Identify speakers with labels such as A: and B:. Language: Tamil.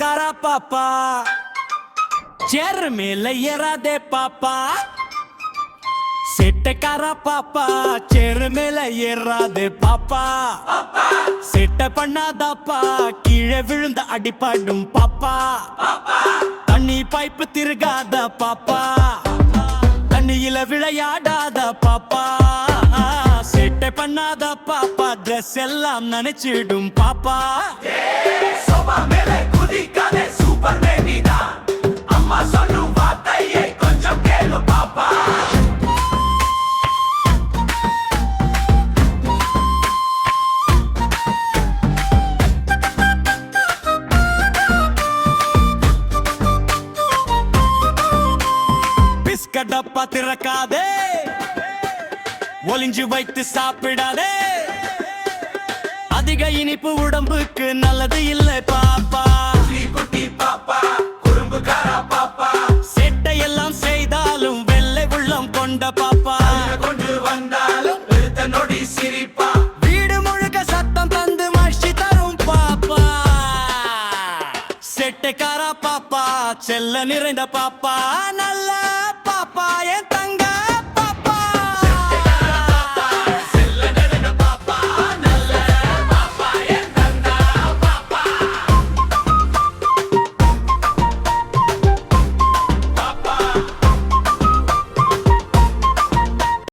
A: செட்டக்காரா பாப்பா சேர் மேல ஏறாதே பாப்பா செட்டக்காரா பாப்பா சேர் மேல ஏறாதே பாப்பா செட்ட பண்ணாதாப்பா கீழே விழுந்த அடிப்பாடும் பாப்பா தண்ணி பைப்பு திருகாத பாப்பா தண்ணியில விளையாடாத பாப்பா செட்டை பண்ணாத பாப்பா ட்ரெஸ் எல்லாம் நினைச்சிடும் பாப்பா
B: சோபா மேலே குதிக்காதே சூப்பர் பேபி தான் அம்மா சொல்லும் வார்த்தையை கொஞ்சம் கேளு பாப்பா
A: பிஸ்கட்டப்பா திறக்காதே ஒளிஞ்சு வைத்து சாப்பிடாதே அதிக இனிப்பு உடம்புக்கு நல்லது இல்லை பாப்பா
B: குட்டி பாப்பா குறும்புக்காரா பாப்பா
A: செட்டை எல்லாம் செய்தாலும் வெள்ளை உள்ளம் கொண்ட பாப்பா
B: கொண்டு வந்தாலும் எடுத்த நொடி சிரிப்பா
A: வீடு முழுக்க சத்தம் தந்து மஷி தரும் பாப்பா செட்டைக்காரா பாப்பா செல்ல நிறைந்த பாப்பா நல்ல